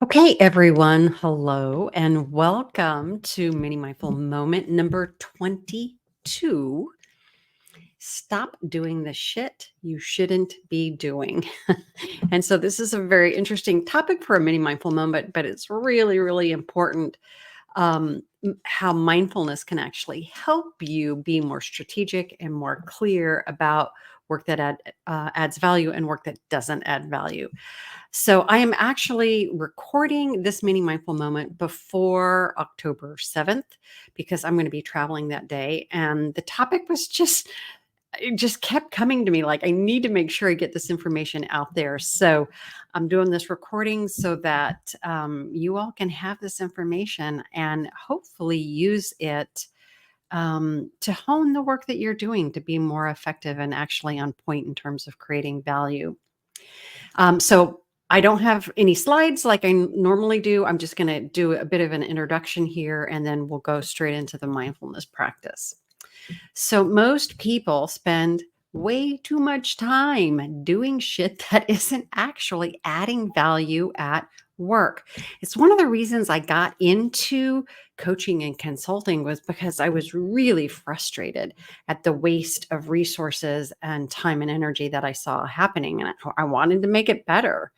Okay, everyone. Hello and welcome to Mini Mindful Moment number 22. Stop doing the shit you shouldn't be doing. And so, this is a very interesting topic for a Mini Mindful Moment, but it's really, really important how mindfulness can actually help you be more strategic and more clear about work that adds value and work that doesn't add value. So I am actually recording this mini mindful moment before October 7th because I'm going to be traveling that day. And the topic was it just kept coming to me like, I need to make sure I get this information out there. So I'm doing this recording so that you all can have this information and hopefully use it to hone the work that you're doing to be more effective and actually on point in terms of creating value. So I don't have any slides like I normally do. I'm just going to do a bit of an introduction here, and then we'll go straight into the mindfulness practice. So most people spend way too much time doing shit that isn't actually adding value at work. It's one of the reasons I got into coaching and consulting was because I was really frustrated at the waste of resources and time and energy that I saw happening, and I wanted to make it better.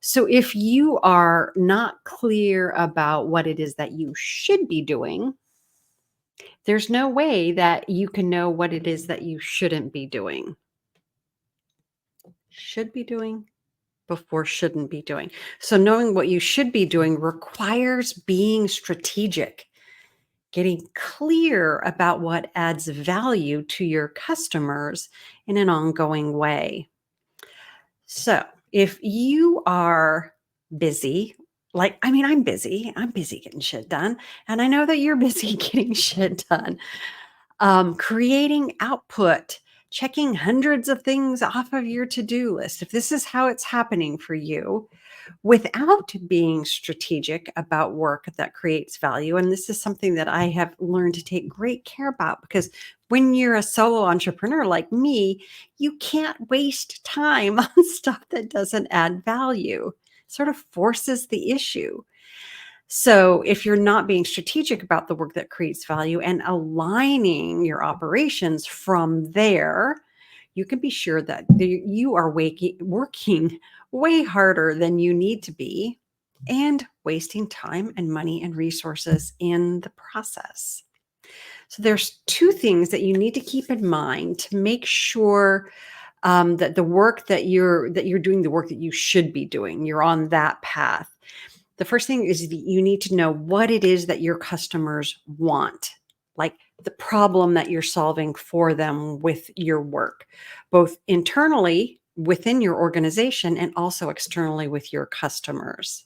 So if you are not clear about what it is that you should be doing, there's no way that you can know what it is that you shouldn't be doing. Should be doing before shouldn't be doing. So knowing what you should be doing requires being strategic, getting clear about what adds value to your customers in an ongoing way. So if you are busy, I'm busy. I'm busy getting shit done. And I know that you're busy getting shit done. Creating output, checking hundreds of things off of your to-do list. If this is how it's happening for you, without being strategic about work that creates value, and this is something that I have learned to take great care about because when you're a solo entrepreneur like me, you can't waste time on stuff that doesn't add value. It sort of forces the issue. So, if you're not being strategic about the work that creates value and aligning your operations from there, you can be sure that you are working way harder than you need to be and wasting time and money and resources in the process. So, there's two things that you need to keep in mind to make sure that the work that you're doing the work that you should be doing. You're on that path. The first thing is that you need to know what it is that your customers want, like the problem that you're solving for them with your work, both internally within your organization and also externally with your customers.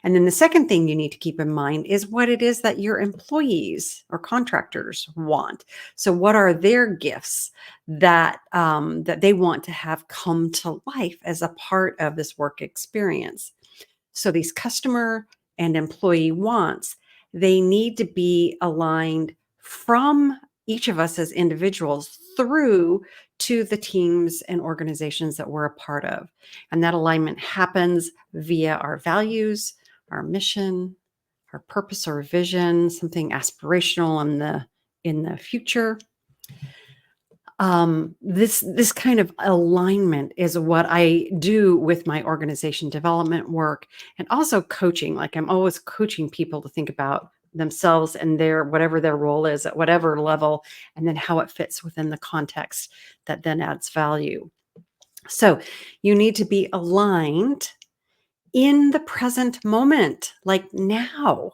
And then the second thing you need to keep in mind is what it is that your employees or contractors want. So, what are their gifts that they want to have come to life as a part of this work experience? So these customer and employee wants, they need to be aligned from each of us as individuals through to the teams and organizations that we're a part of. And that alignment happens via our values, our mission, our purpose or vision, something aspirational in the future. This kind of alignment is what I do with my organization development work and also coaching. Like I'm always coaching people to think about themselves and their whatever their role is at whatever level, and then how it fits within the context that then adds value. So you need to be aligned in the present moment, like now.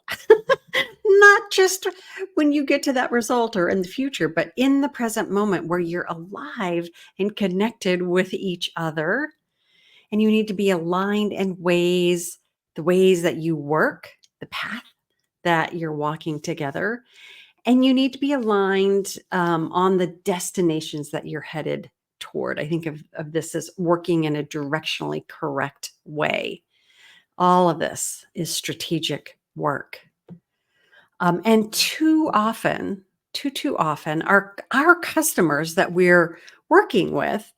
Not just when you get to that result or in the future, but in the present moment where you're alive and connected with each other. And you need to be aligned in the ways that you work, the path that you're walking together. And you need to be aligned on the destinations that you're headed toward. I think of this as working in a directionally correct way. All of this is strategic work. And too often, our customers that we're working with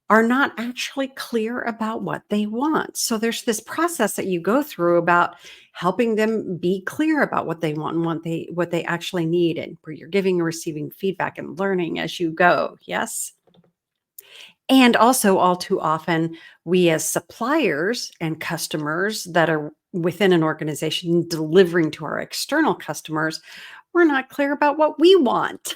are not actually clear about what they want. So there's this process that you go through about helping them be clear about what they want and what they actually need, and where you're giving and receiving feedback and learning as you go. Yes. And also, all too often, we as suppliers and customers that are within an organization delivering to our external customers, we're not clear about what we want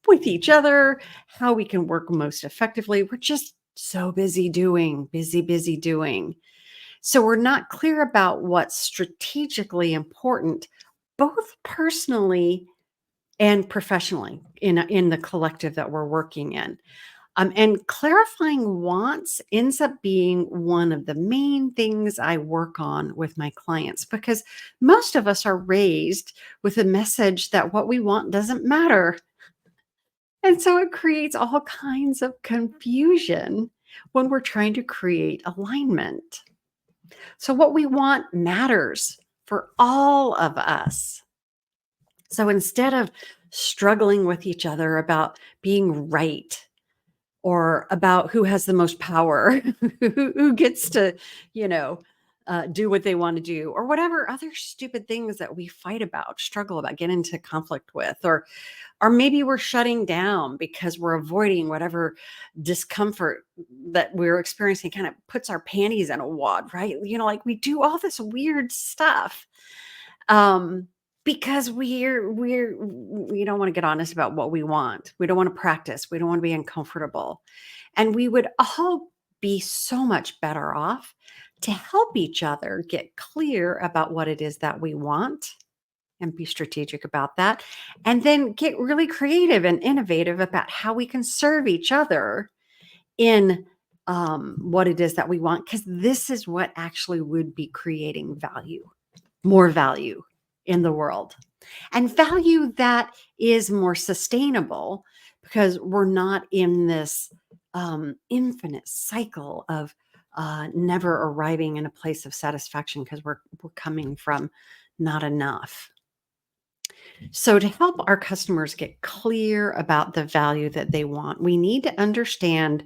with each other, how we can work most effectively. We're just so busy doing, busy doing. So we're not clear about what's strategically important, both personally and professionally in the collective that we're working in. And clarifying wants ends up being one of the main things I work on with my clients, because most of us are raised with a message that what we want doesn't matter. And so it creates all kinds of confusion when we're trying to create alignment. So, what we want matters for all of us. So, instead of struggling with each other about being right, or about who has the most power, who gets to, you know, do what they want to do, or whatever other stupid things that we fight about, struggle about, get into conflict with, or maybe we're shutting down because we're avoiding whatever discomfort that we're experiencing, kind of puts our panties in a wad, right? Like we do all this weird stuff. Um, because we don't want to get honest about what we want. We don't want to practice. We don't want to be uncomfortable. And we would all be so much better off to help each other get clear about what it is that we want and be strategic about that. And then get really creative and innovative about how we can serve each other in what it is that we want. Because this is what actually would be creating value, more value in the world, and value that is more sustainable, because we're not in this infinite cycle of never arriving in a place of satisfaction, because we're coming from not enough. So, to help our customers get clear about the value that they want, we need to understand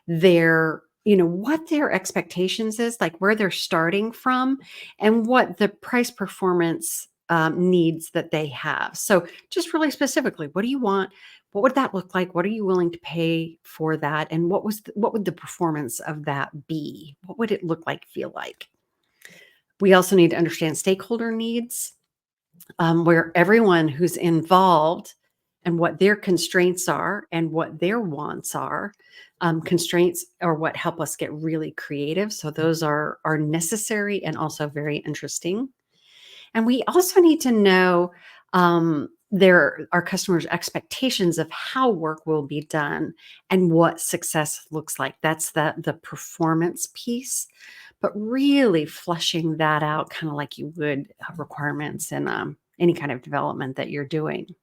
what their expectations is, like where they're starting from, and what the price performance needs that they have. So, just really specifically, what do you want? What would that look like? What are you willing to pay for that? And what would the performance of that be? What would it look like, feel like? We also need to understand stakeholder needs, where everyone who's involved and what their constraints are and what their wants are. Constraints are what help us get really creative. So those are necessary and also very interesting. And we also need to know our customers' expectations of how work will be done and what success looks like. That's the performance piece, but really fleshing that out, kind of like you would requirements in any kind of development that you're doing.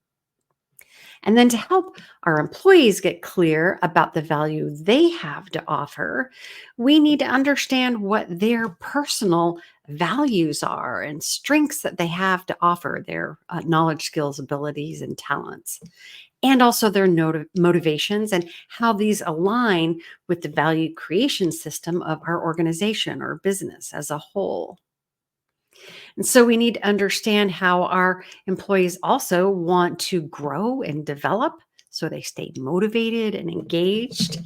And then to help our employees get clear about the value they have to offer, we need to understand what their personal values are and strengths that they have to offer, their knowledge, skills, abilities, and talents, and also their motivations, and how these align with the value creation system of our organization or business as a whole. And so we need to understand how our employees also want to grow and develop, so they stay motivated and engaged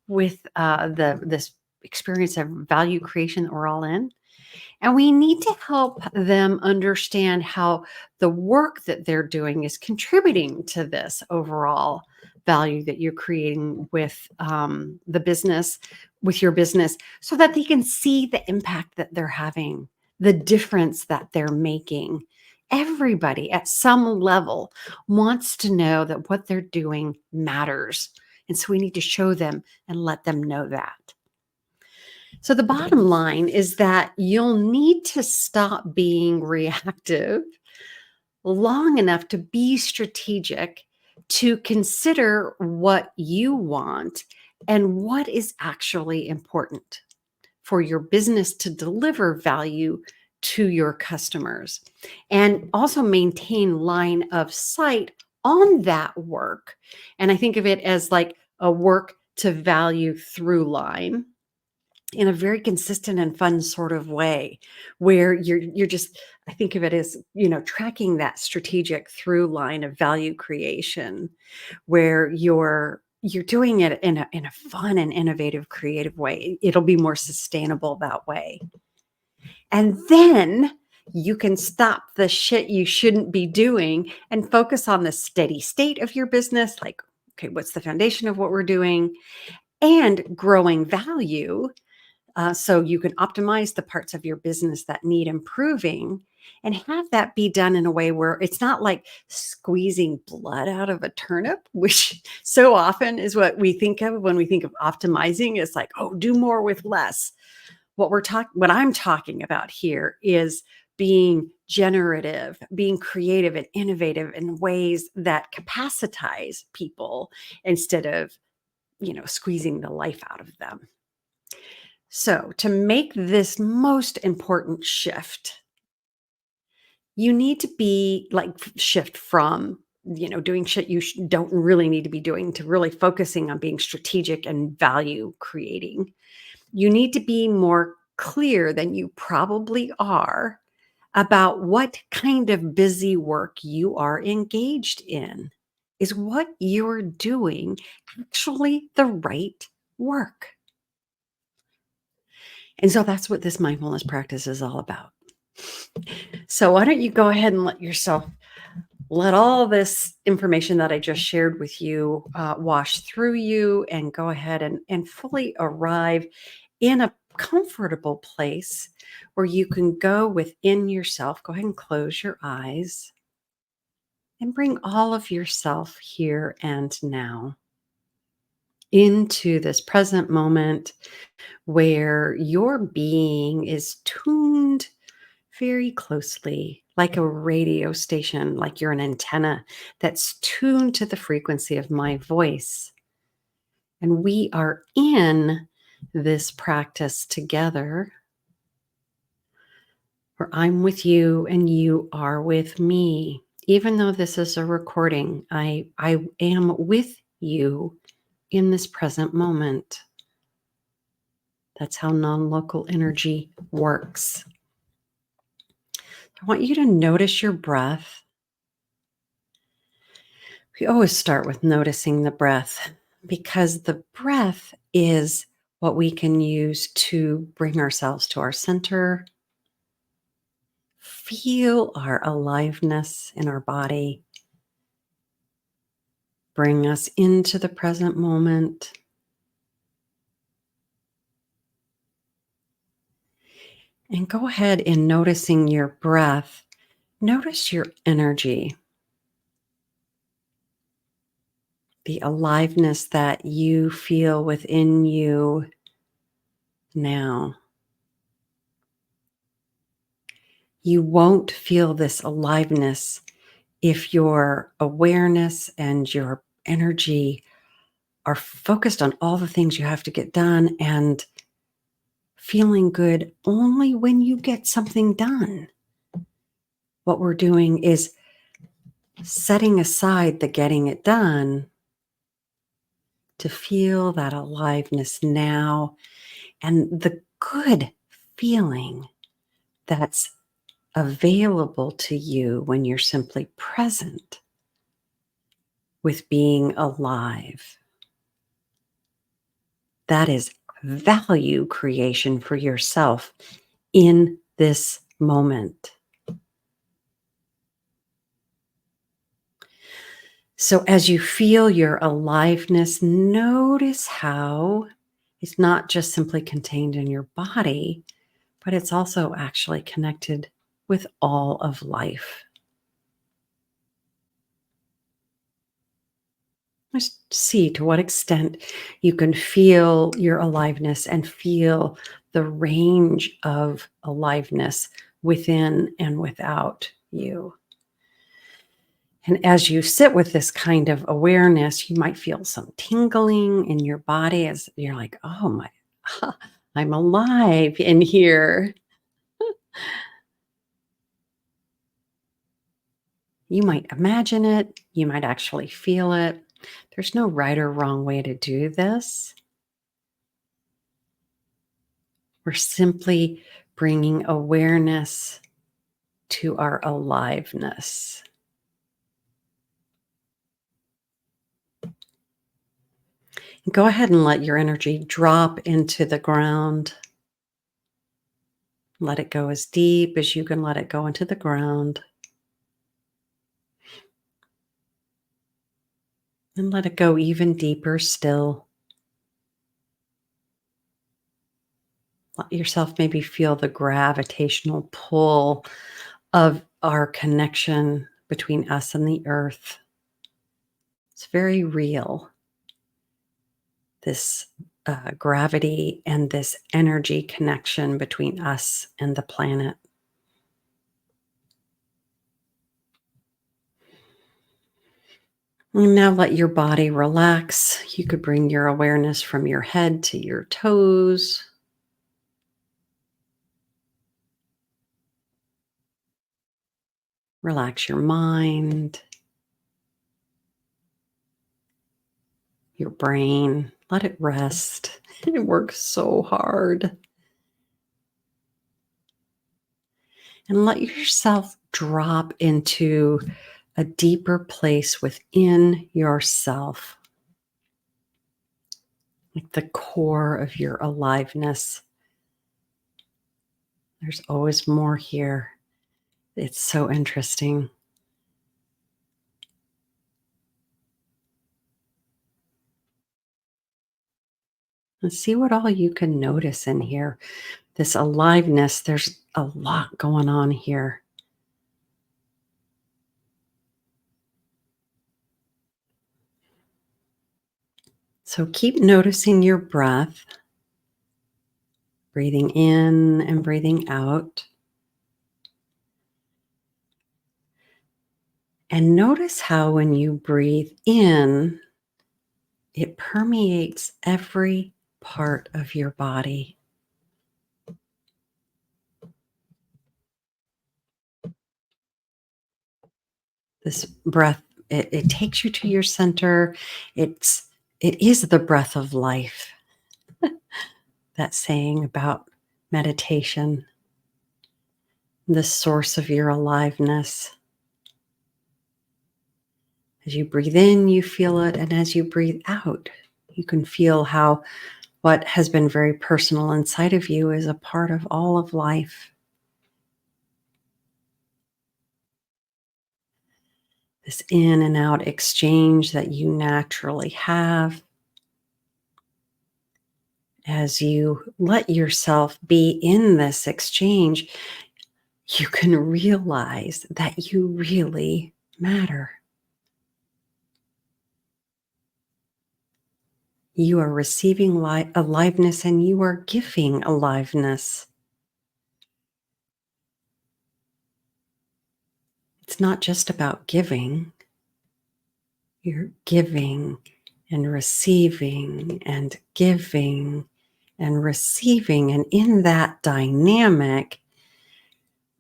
with this experience of value creation that we're all in. And we need to help them understand how the work that they're doing is contributing to this overall value that you're creating with the business, with your business, so that they can see the impact that they're having, the difference that they're making. Everybody at some level wants to know that what they're doing matters. And so we need to show them and let them know that. So the bottom line is that you'll need to stop being reactive long enough to be strategic, to consider what you want and what is actually important for your business to deliver value to your customers, and also maintain line of sight on that work. And I think of it as like a work to value through line in a very consistent and fun sort of way where you're just I think of it as, tracking that strategic through line of value creation where you're doing it in a fun and innovative creative way. It'll be more sustainable that way. And then you can stop the shit you shouldn't be doing and focus on the steady state of your business, like, okay, what's the foundation of what we're doing, and growing value, so you can optimize the parts of your business that need improving and have that be done in a way where it's not like squeezing blood out of a turnip, which so often is what we think of when we think of optimizing. It's like, oh, do more with less. What I'm talking about here is being generative, being creative and innovative in ways that capacitize people instead of, squeezing the life out of them. So, to make this most important shift, you need to be like shift from, doing shit you don't really need to be doing to really focusing on being strategic and value creating. You need to be more clear than you probably are about what kind of busy work you are engaged in. Is what you're doing actually the right work? And so that's what this mindfulness practice is all about. So why don't you go ahead and let all this information that I just shared with you wash through you and go ahead and fully arrive in a comfortable place where you can go within yourself. Go ahead and close your eyes and bring all of yourself here and now into this present moment where your being is tuned very closely, like a radio station, like you're an antenna that's tuned to the frequency of my voice. And we are in this practice together where I'm with you and you are with me. Even though this is a recording, I am with you in this present moment. That's how non-local energy works. I want you to notice your breath. We always start with noticing the breath because the breath is what we can use to bring ourselves to our center, feel our aliveness in our body, bring us into the present moment. And go ahead in noticing your breath. Notice your energy, the aliveness that you feel within you now. You won't feel this aliveness if your awareness and your energy are focused on all the things you have to get done and feeling good only when you get something done. What we're doing is setting aside the getting it done to feel that aliveness now and the good feeling that's available to you when you're simply present with being alive. That is value creation for yourself in this moment. So as you feel your aliveness, notice how it's not just simply contained in your body, but it's also actually connected with all of life. Just see to what extent you can feel your aliveness and feel the range of aliveness within and without you. And as you sit with this kind of awareness, you might feel some tingling in your body as you're like, oh my, I'm alive in here. You might imagine it, you might actually feel it. There's no right or wrong way to do this. We're simply bringing awareness to our aliveness. Go ahead and let your energy drop into the ground. Let it go as deep as you can let it go into the ground. And let it go even deeper still. Let yourself maybe feel the gravitational pull of our connection between us and the earth. It's very real, this gravity and this energy connection between us and the planet. And now let your body relax. You could bring your awareness from your head to your toes. Relax your mind, your brain. Let it rest. It works so hard. And let yourself drop into a deeper place within yourself, like the core of your aliveness. There's always more here. It's so interesting. And see what all you can notice in here. This aliveness, there's a lot going on here. So keep noticing your breath, breathing in and breathing out. And notice how when you breathe in, it permeates every part of your body. This breath, it takes you to your center. It is the breath of life. That saying about meditation, the source of your aliveness. As you breathe in, you feel it, and as you breathe out, you can feel how what has been very personal inside of you is a part of all of life. This in and out exchange that you naturally have. As you let yourself be in this exchange, you can realize that you really matter. You are receiving aliveness and you are giving aliveness. It's not just about giving. You're giving and receiving and giving and receiving. And in that dynamic,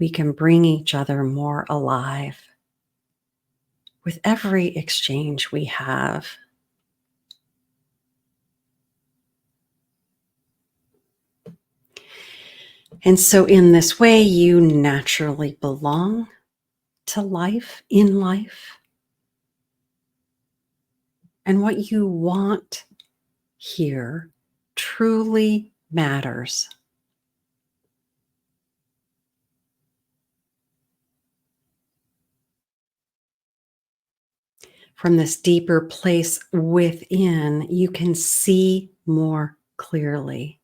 we can bring each other more alive with every exchange we have. And so, in this way, you naturally belong to life, in life. And what you want here truly matters. From this deeper place within, you can see more clearly,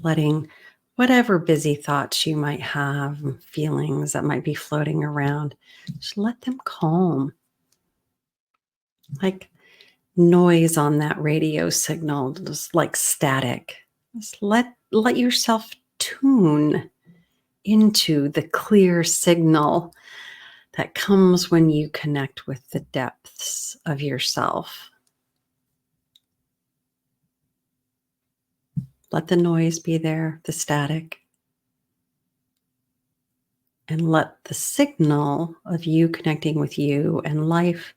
letting whatever busy thoughts you might have, feelings that might be floating around, just let them calm. Like noise on that radio signal, just like static. Just let yourself tune into the clear signal that comes when you connect with the depths of yourself. Let the noise be there, the static, and let the signal of you connecting with you and life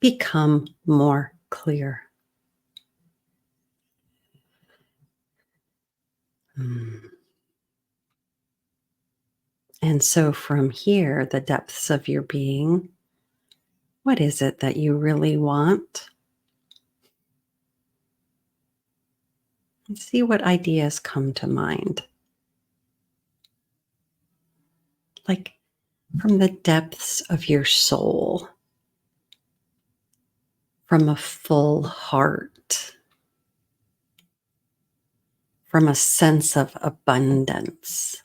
become more clear. Mm. And so from here, the depths of your being, what is it that you really want? And see what ideas come to mind. Like from the depths of your soul, from a full heart, from a sense of abundance.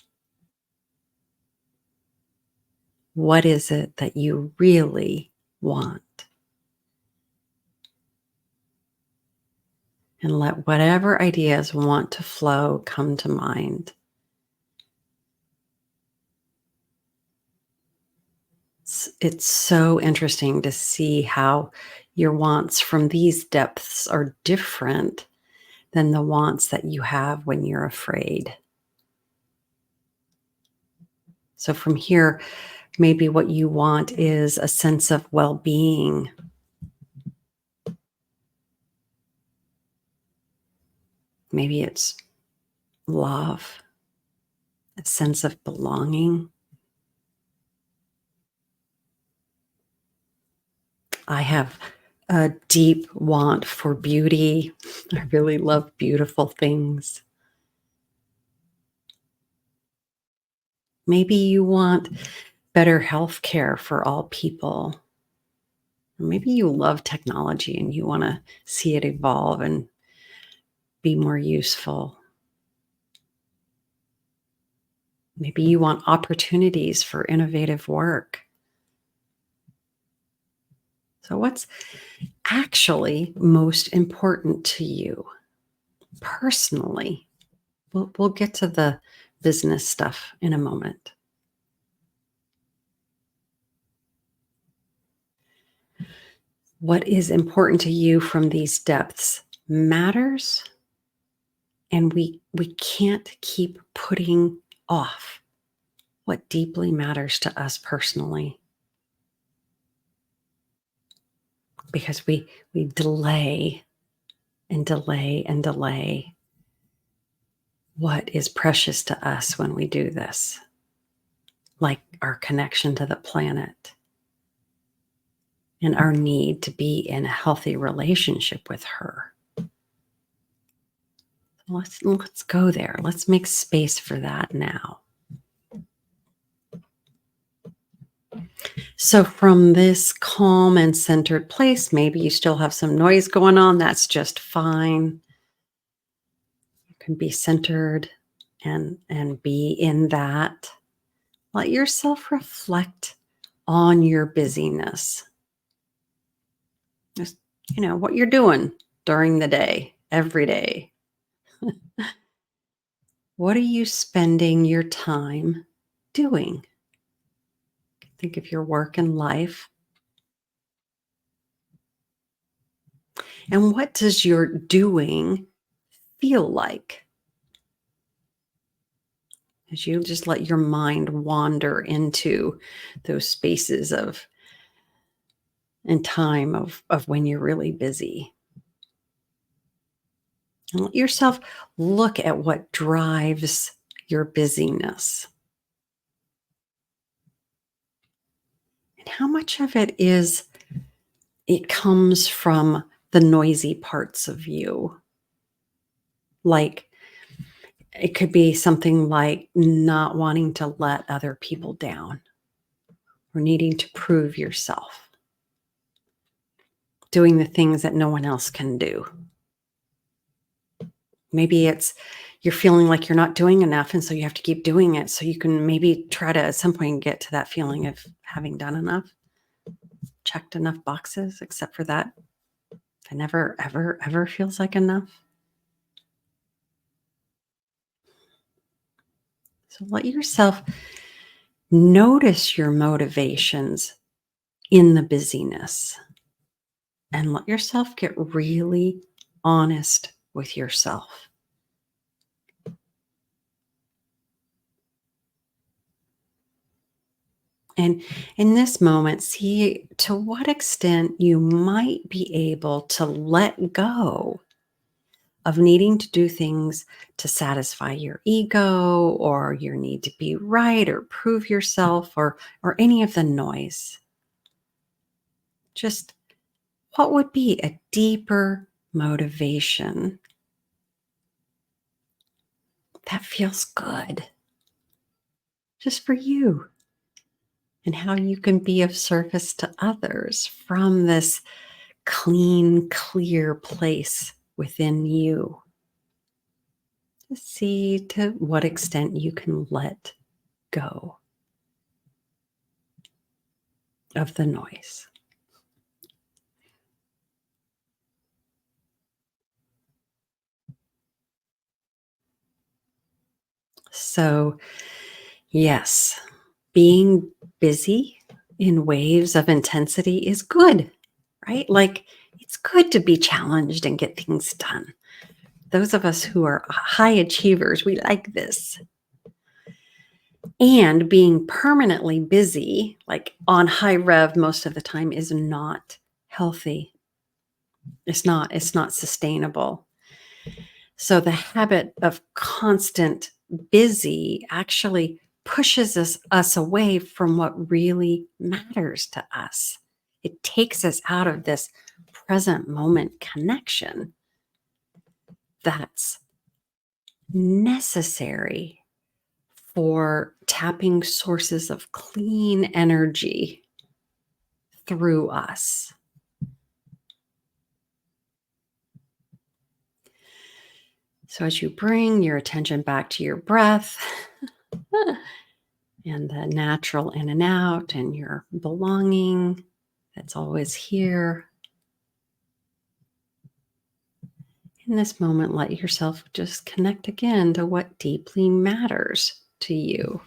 What is it that you really want? And let whatever ideas want to flow come to mind. It's so interesting to see how your wants from these depths are different than the wants that you have when you're afraid. So, from here, maybe what you want is a sense of well being. Maybe it's love, a sense of belonging. I have a deep want for beauty. I really love beautiful things. Maybe you want better health care for all people. Or maybe you love technology and you want to see it evolve and be more useful. Maybe you want opportunities for innovative work. So, what's actually most important to you personally? We'll get to the business stuff in a moment. What is important to you from these depths matters, and we can't keep putting off what deeply matters to us personally, because we delay and delay and delay what is precious to us when we do this, like our connection to the planet and our need to be in a healthy relationship with her. Let's go there. Let's make space for that now. So from this calm and centered place, maybe you still have some noise going on. That's just fine. You can be centered and be in that. Let yourself reflect on your busyness. Just, what you're doing during the day, every day. What are you spending your time doing? Think of your work and life. And what does your doing feel like? As you just let your mind wander into those spaces of and time of when you're really busy. And let yourself look at what drives your busyness. And how much of it comes from the noisy parts of you. Like it could be something like not wanting to let other people down or needing to prove yourself, doing the things that no one else can do. Maybe it's you're feeling like you're not doing enough, and so you have to keep doing it so you can maybe try to at some point get to that feeling of having done enough, checked enough boxes, except for that. It never, ever, ever feels like enough. So let yourself notice your motivations in the busyness and let yourself get really honest with yourself. And in this moment, see to what extent you might be able to let go of needing to do things to satisfy your ego or your need to be right or prove yourself or any of the noise. Just what would be a deeper motivation that feels good just for you and how you can be of service to others from this clean, clear place within you. Just see to what extent you can let go of the noise. So, yes, being busy in waves of intensity is good, right? Like it's good to be challenged and get things done. Those of us who are high achievers, we like this. And being permanently busy, like on high rev most of the time, is not healthy. It's not sustainable. So the habit of constant busy actually pushes us away from what really matters to us. It takes us out of this present moment connection that's necessary for tapping sources of clean energy through us. So as you bring your attention back to your breath and the natural in and out and your belonging that's always here, in this moment, let yourself just connect again to what deeply matters to you.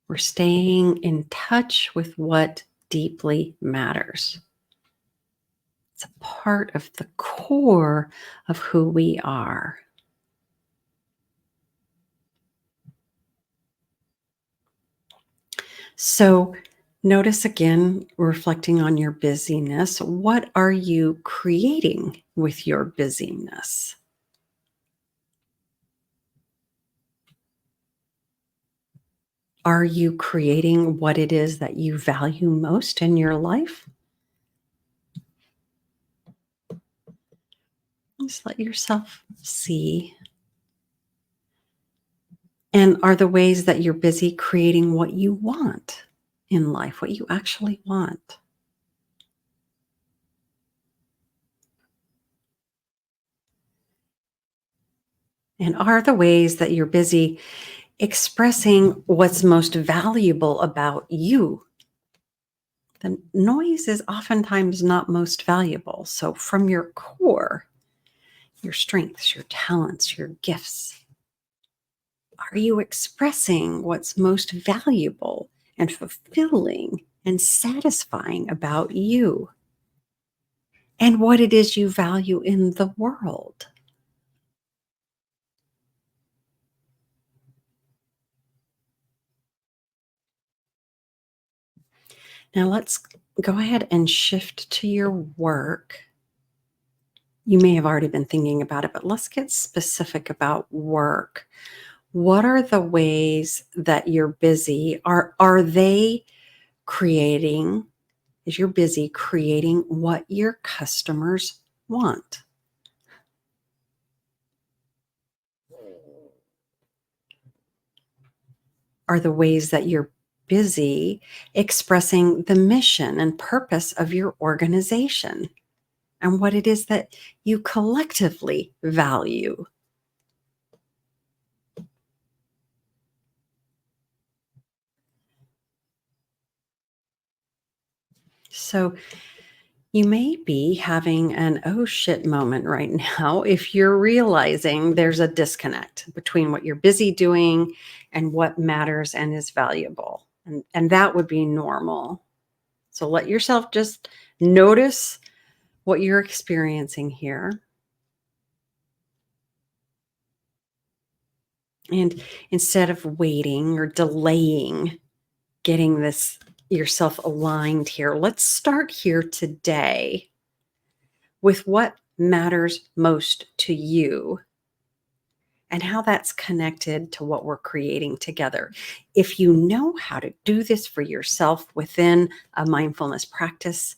We're staying in touch with what deeply matters. It's a part of the core of who we are. So notice again, reflecting on your busyness, what are you creating with your busyness? Are you creating what it is that you value most in your life? Just let yourself see. And are the ways that you're busy creating what you want in life, what you actually want? And are the ways that you're busy expressing what's most valuable about you? The noise is oftentimes not most valuable. So, from your core, your strengths, your talents, your gifts, are you expressing what's most valuable and fulfilling and satisfying about you and what it is you value in the world? Now, let's go ahead and shift to your work. You may have already been thinking about it, but let's get specific about work. What are the ways that you're busy? Are they creating, is you're busy creating what your customers want? Are the ways that you're busy expressing the mission and purpose of your organization and what it is that you collectively value? So you may be having an oh shit moment right now if you're realizing there's a disconnect between what you're busy doing and what matters and is valuable. And that would be normal. So let yourself just notice what you're experiencing here. And instead of waiting or delaying getting this yourself aligned here, let's start here today with what matters most to you and how that's connected to what we're creating together. If you know how to do this for yourself within a mindfulness practice,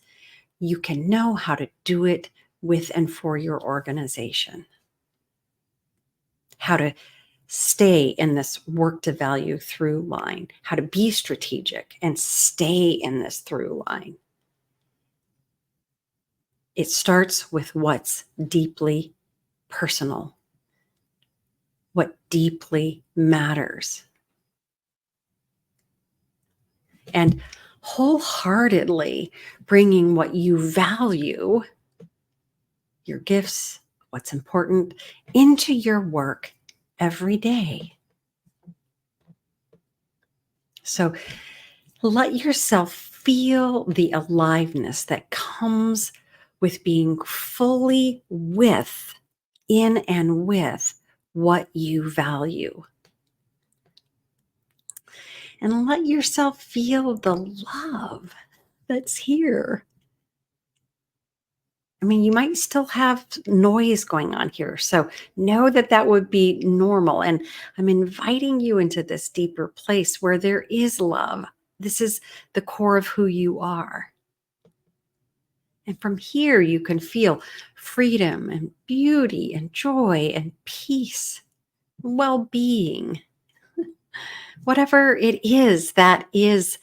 you can know how to do it with and for your organization. How to stay in this work to value through line, how to be strategic and stay in this through line. It starts with what's deeply personal, what deeply matters. And wholeheartedly bringing what you value, your gifts, what's important, into your work every day. So let yourself feel the aliveness that comes with being fully in and with what you value. And let yourself feel the love that's here. I mean, you might still have noise going on here. So know that that would be normal. And I'm inviting you into this deeper place where there is love. This is the core of who you are. And from here, you can feel freedom and beauty and joy and peace, well being. Whatever it is, that is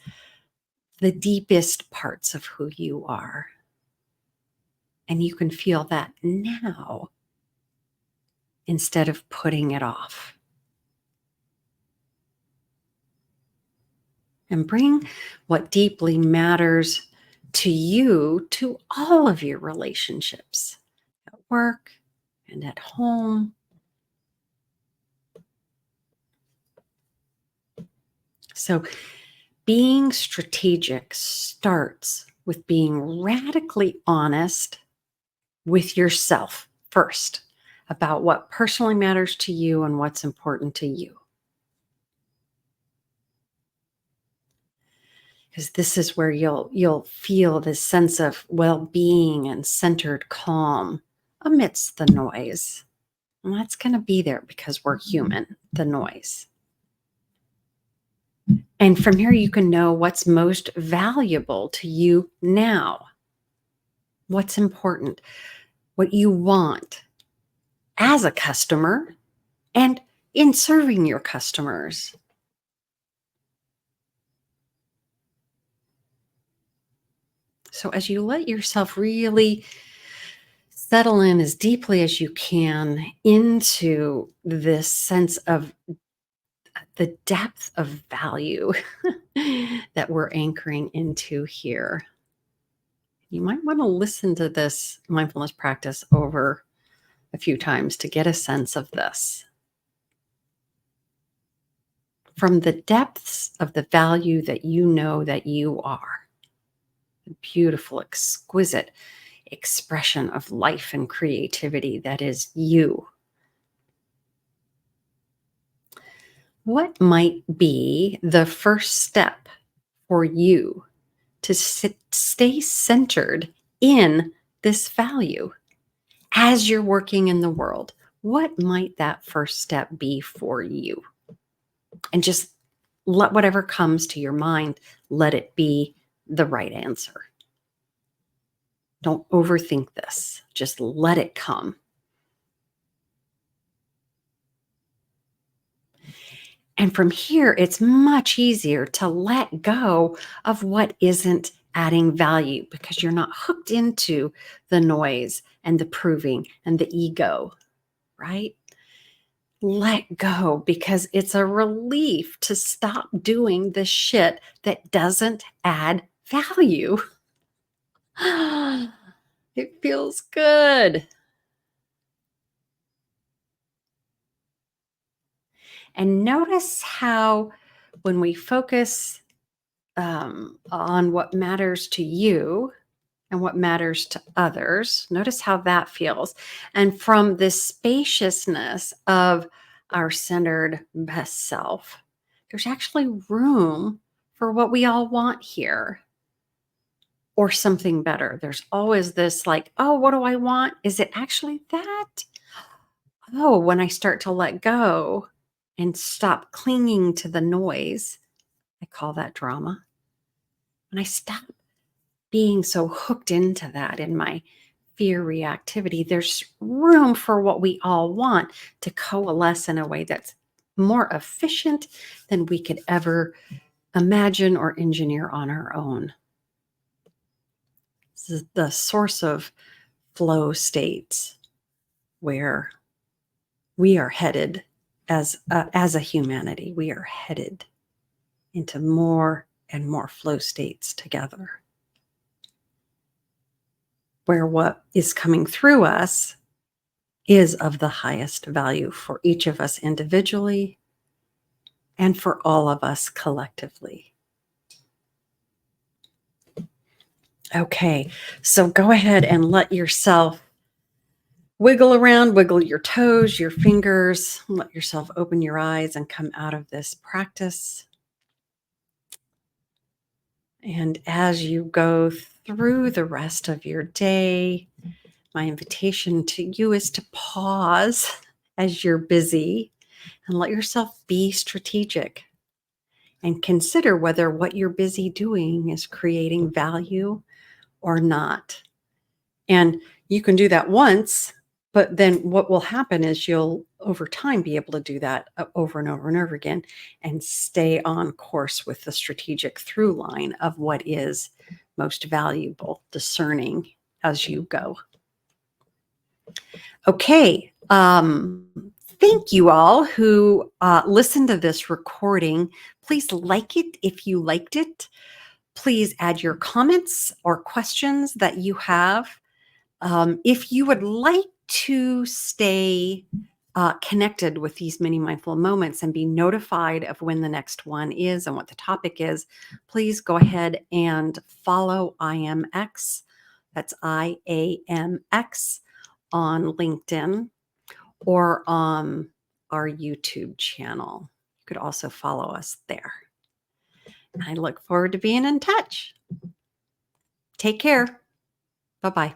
the deepest parts of who you are. And you can feel that now instead of putting it off. And bring what deeply matters to you to all of your relationships at work and at home. So, being strategic starts with being radically honest with yourself first about what personally matters to you and what's important to you. Because this is where you'll feel this sense of well-being and centered calm amidst the noise. And that's going to be there because we're human, the noise. And from here, you can know what's most valuable to you now, what's important, what you want as a customer and in serving your customers. So as you let yourself really settle in as deeply as you can into this sense of the depth of value that we're anchoring into here, you might want to listen to this mindfulness practice over a few times to get a sense of this. From the depths of the value that you know that you are, the beautiful, exquisite expression of life and creativity that is you. What might be the first step for you to stay centered in this value as you're working in the world? What might that first step be for you? And just let whatever comes to your mind, let it be the right answer. Don't overthink this. Just let it come. And from here, it's much easier to let go of what isn't adding value because you're not hooked into the noise and the proving and the ego, right? Let go because it's a relief to stop doing the shit that doesn't add value. It feels good. And notice how when we focus on what matters to you and what matters to others, notice how that feels. And from this spaciousness of, our centered best self, there's actually room for what we all want here or something better. There's always this like, oh, what do I want? Is it actually that? Oh, when I start to let go and stop clinging to the noise, I call that drama. When I stop being so hooked into that in my fear reactivity, there's room for what we all want to coalesce in a way that's more efficient than we could ever imagine or engineer on our own. This is the source of flow states where we are headed as a humanity. We are headed into more and more flow states together, where what is coming through us is of the highest value for each of us individually and for all of us collectively. Okay, so go ahead and let yourself wiggle around, wiggle your toes, your fingers, let yourself open your eyes and come out of this practice. And as you go through the rest of your day, my invitation to you is to pause as you're busy and let yourself be strategic and consider whether what you're busy doing is creating value or not. And you can do that once, but then what will happen is you'll over time be able to do that over and over and over again and stay on course with the strategic through line of what is most valuable, discerning as you go. Okay. Thank you all who listened to this recording. Please like it if you liked it. Please add your comments or questions that you have. If you would like to stay connected with these mini mindful moments and be notified of when the next one is and what the topic is, please go ahead and follow IMX. That's IAMX on LinkedIn or on our YouTube channel. You could also follow us there. I look forward to being in touch. Take care. Bye-bye.